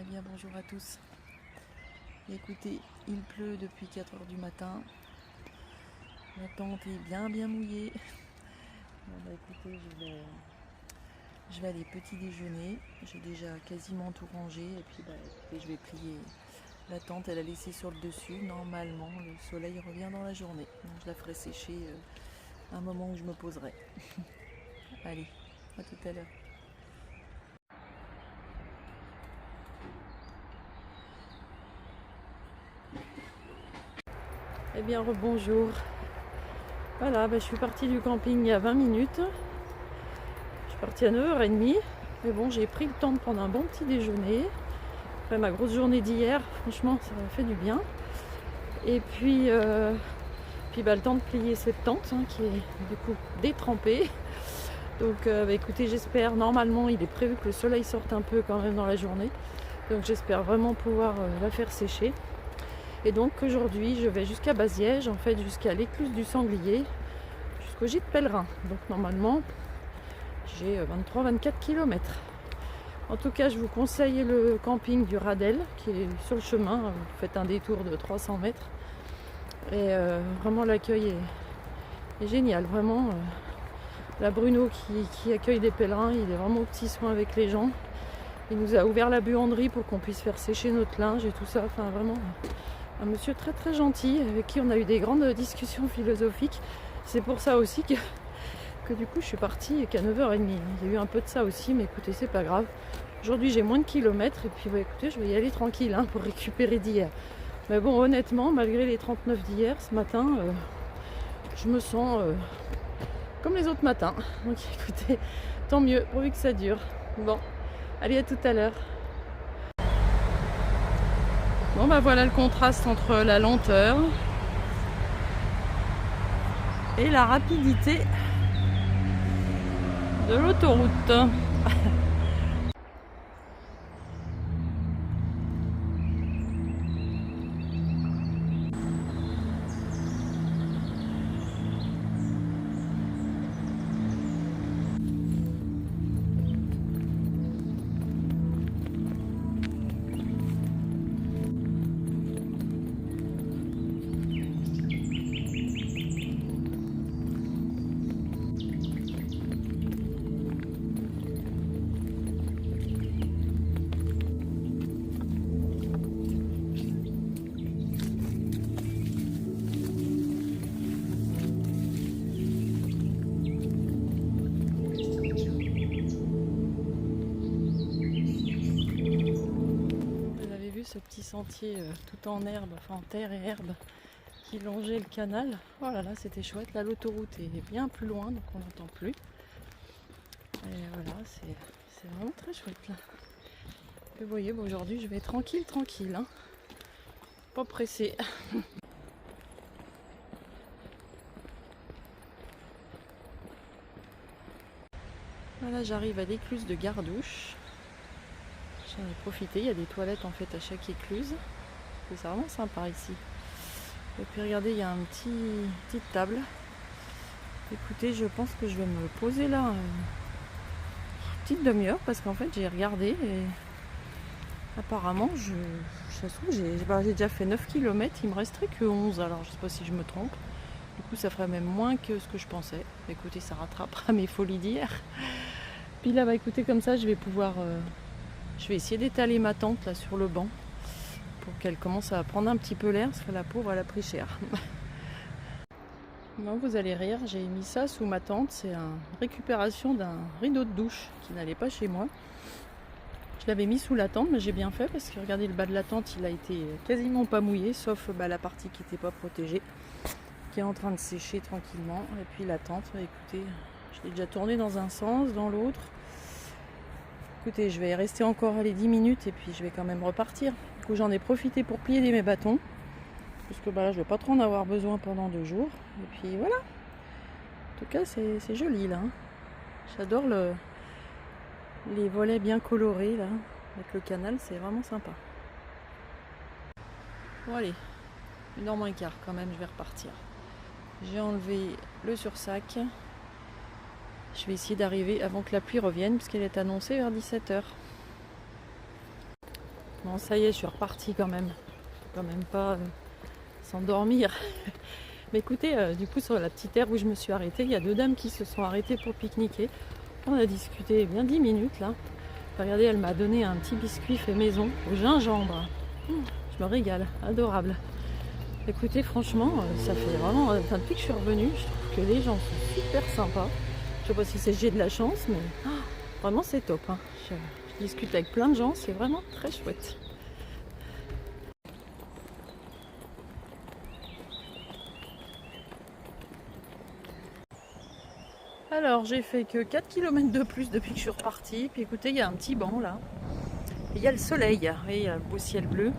Eh bien bonjour à tous. Écoutez, il pleut depuis 4 heures du matin. La tente est bien mouillée. Bon bah écoutez, je vais aller petit déjeuner. J'ai déjà quasiment tout rangé et puis bah écoutez, je vais plier la tente, elle a laissé sur le dessus. Normalement le soleil revient dans la journée. Donc je la ferai sécher un moment où je me poserai. Allez, à tout à l'heure. Eh bien rebonjour. Voilà, je suis partie du camping il y a 20 minutes. Je suis partie à 9h30. Mais bon, j'ai pris le temps de prendre un bon petit déjeuner. Après ma grosse journée d'hier, franchement, ça m'a fait du bien. Et puis le temps de plier cette tente qui est du coup détrempée. Donc écoutez, j'espère, normalement il est prévu que le soleil sorte un peu quand même dans la journée. Donc j'espère vraiment pouvoir la faire sécher. Et donc aujourd'hui je vais jusqu'à Baziège, en fait jusqu'à l'écluse du Sanglier, jusqu'au gîte pèlerin. Donc normalement j'ai 23-24 km. En tout cas je vous conseille le camping du Radel qui est sur le chemin. Vous faites un détour de 300 mètres. Et vraiment l'accueil est génial. Vraiment la Bruno qui accueille des pèlerins, il est vraiment au petit soin avec les gens. Il nous a ouvert la buanderie pour qu'on puisse faire sécher notre linge et tout ça. Enfin vraiment un monsieur très très gentil avec qui on a eu des grandes discussions philosophiques. C'est pour ça aussi que du coup je suis partie qu'à 9h30. Il y a eu un peu de ça aussi, mais écoutez, c'est pas grave. Aujourd'hui j'ai moins de kilomètres et puis écoutez, je vais y aller tranquille pour récupérer d'hier. Mais bon, honnêtement, malgré les 39 d'hier, ce matin, je me sens comme les autres matins. Donc écoutez, tant mieux, pourvu que ça dure. Bon, allez, à tout à l'heure. Bon voilà le contraste entre la lenteur et la rapidité de l'autoroute. Ce petit sentier tout en herbe, enfin en terre et herbe qui longeait le canal. Oh là là, c'était chouette. Là l'autoroute est bien plus loin, donc on n'entend plus. Et voilà, c'est vraiment très chouette là. Et vous voyez, aujourd'hui je vais tranquille, pas pressée. Voilà, j'arrive à l'écluse de Gardouche. J'en ai profité, il y a des toilettes en fait à chaque écluse. C'est vraiment sympa ici. Et puis regardez, il y a petite table. Écoutez, je pense que je vais me poser là une petite demi-heure parce qu'en fait j'ai regardé et apparemment ça se trouve j'ai déjà fait 9 km, il me resterait que 11, alors je sais pas si je me trompe. Du coup ça ferait même moins que ce que je pensais. Écoutez, ça rattrapera mes folies d'hier. Puis là écoutez, comme ça je vais pouvoir je vais essayer d'étaler ma tente là sur le banc pour qu'elle commence à prendre un petit peu l'air, parce que la pauvre elle a pris cher. Non, vous allez rire, j'ai mis ça sous ma tente, c'est une récupération d'un rideau de douche qui n'allait pas chez moi. Je l'avais mis sous la tente, mais j'ai bien fait parce que regardez, le bas de la tente il a été quasiment pas mouillé, sauf la partie qui n'était pas protégée, qui est en train de sécher tranquillement. Et puis la tente, écoutez, je l'ai déjà tournée dans un sens, dans l'autre. Écoutez, je vais rester encore 10 minutes et puis je vais quand même repartir. Du coup, j'en ai profité pour plier mes bâtons. Parce que là, je vais pas trop en avoir besoin pendant 2 jours. Et puis voilà. En tout cas, c'est joli là. J'adore les volets bien colorés là. Avec le canal, c'est vraiment sympa. Bon allez, 1h15 quand même, je vais repartir. J'ai enlevé le sursac. Je vais essayer d'arriver avant que la pluie revienne, puisqu'elle est annoncée vers 17h. Bon, ça y est, je suis repartie quand même. Faut quand même pas s'endormir. Mais écoutez, du coup, sur la petite aire où je me suis arrêtée, il y a 2 dames qui se sont arrêtées pour pique-niquer. On a discuté bien 10 minutes là. Regardez, elle m'a donné un petit biscuit fait maison au gingembre. Je me régale, adorable. Écoutez, franchement, ça fait vraiment... Enfin, depuis que je suis revenue, je trouve que les gens sont super sympas. Je sais pas si c'est j'ai de la chance, mais vraiment c'est top. Hein. Je discute avec plein de gens, c'est vraiment très chouette. Alors, j'ai fait que 4 km de plus depuis que je suis repartie. Puis écoutez, il y a un petit banc là. Et il y a le soleil, vous voyez, il y a le beau ciel bleu.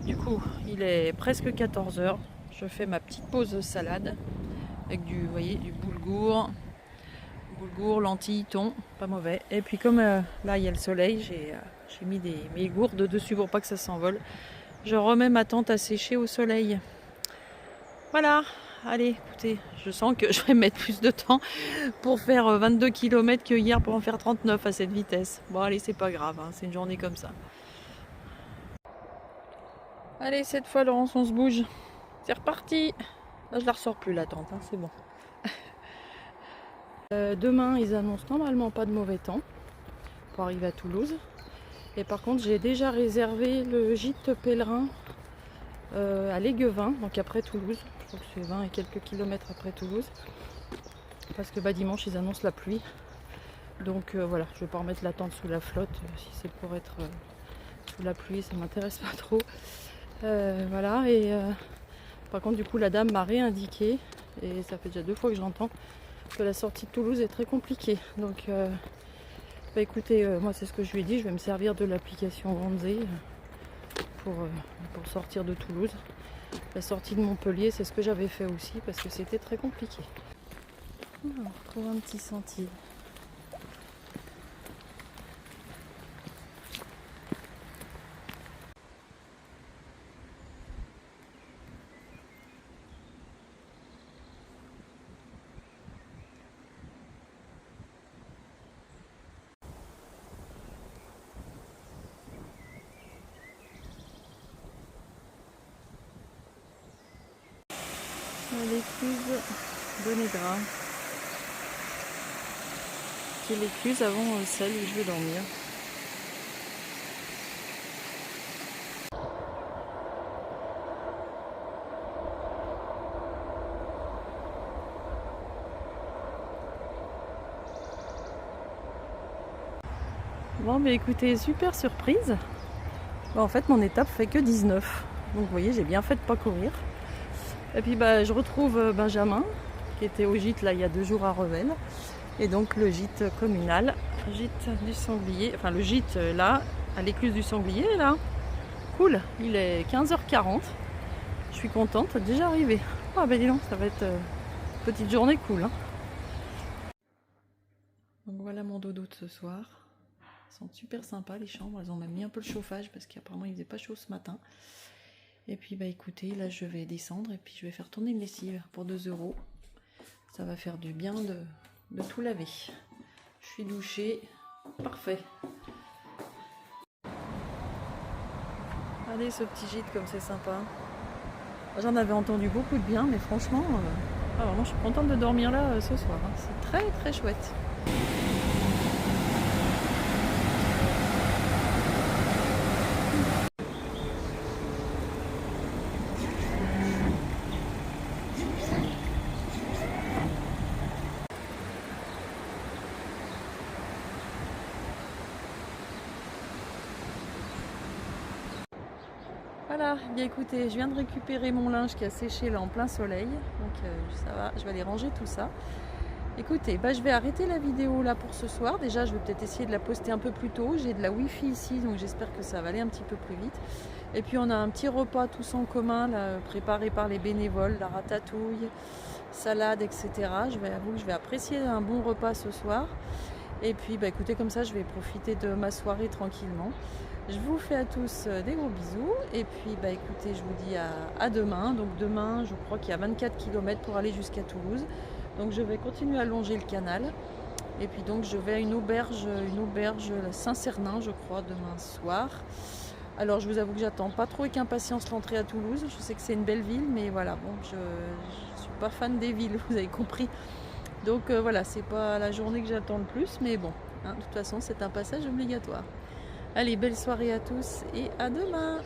Du coup, il est presque 14 h. Je fais ma petite pause salade avec du, vous voyez, du boulgour, lentilles, thon, pas mauvais. Et puis comme là il y a le soleil, j'ai mis mes gourdes dessus pour pas que ça s'envole. Je remets ma tente à sécher au soleil. Voilà, allez, écoutez, je sens que je vais mettre plus de temps pour faire 22 km que hier pour en faire 39 à cette vitesse. Bon allez, c'est pas grave, hein, c'est une journée comme ça. Allez, cette fois Laurence, on se bouge. C'est reparti. Là, je la ressors plus la tente, hein, c'est bon. Demain, ils annoncent normalement pas de mauvais temps pour arriver à Toulouse. Et par contre, j'ai déjà réservé le gîte pèlerin à Léguevin, donc après Toulouse. Je crois que c'est 20 et quelques kilomètres après Toulouse. Parce que dimanche, ils annoncent la pluie. Donc voilà, je vais pas remettre la tente sous la flotte. Si c'est pour être sous la pluie, ça m'intéresse pas trop. Voilà, et par contre, du coup, la dame m'a réindiqué, et ça fait déjà 2 fois que j'entends, que la sortie de Toulouse est très compliquée. Donc, écoutez, moi, c'est ce que je lui ai dit, je vais me servir de l'application Wannsee pour sortir de Toulouse. La sortie de Montpellier, c'est ce que j'avais fait aussi, parce que c'était très compliqué. On retrouve un petit sentier. L'écluse de Négra, qui est l'écluse avant celle où je vais dormir. Bon, mais écoutez, super surprise. En fait, mon étape fait que 19. Donc, vous voyez, j'ai bien fait de pas courir. Et puis, je retrouve Benjamin, qui était au gîte là il y a 2 jours à Revel. Et donc, le gîte communal, gîte du Sanglier. Enfin, le gîte là, à l'écluse du Sanglier, là. Cool, il est 15h40. Je suis contente, déjà arrivé. Ah, dis donc, ça va être une petite journée cool. Hein. Donc, voilà mon dodo de ce soir. Elles sont super sympas les chambres, elles ont même mis un peu le chauffage parce qu'apparemment il faisait pas chaud ce matin. Et puis écoutez, là je vais descendre et puis je vais faire tourner une lessive pour 2 €. Ça va faire du bien de tout laver. Je suis douchée, parfait. Allez, ce petit gîte comme c'est sympa. J'en avais entendu beaucoup de bien, mais franchement, vraiment, je suis contente de dormir là ce soir. Hein. C'est très très chouette. Voilà, bien écoutez, je viens de récupérer mon linge qui a séché là en plein soleil, donc ça va, je vais aller ranger tout ça. Écoutez, je vais arrêter la vidéo là pour ce soir. Déjà, je vais peut-être essayer de la poster un peu plus tôt. J'ai de la wifi ici, donc j'espère que ça va aller un petit peu plus vite. Et puis on a un petit repas tous en commun là, préparé par les bénévoles, la ratatouille, salade, etc. Je vais avouer que je vais apprécier un bon repas ce soir. Et puis écoutez, comme ça je vais profiter de ma soirée tranquillement. Je vous fais à tous des gros bisous. Et puis écoutez, je vous dis à demain. Donc demain, je crois qu'il y a 24 km pour aller jusqu'à Toulouse. Donc je vais continuer à longer le canal. Et puis donc je vais à une auberge, la Saint-Cernin, je crois, demain soir. Alors je vous avoue que j'attends pas trop avec impatience l'entrée à Toulouse. Je sais que c'est une belle ville, mais voilà, bon, je suis pas fan des villes, vous avez compris. Donc voilà, c'est pas la journée que j'attends le plus, mais bon, hein, de toute façon c'est un passage obligatoire. Allez, belle soirée à tous et à demain.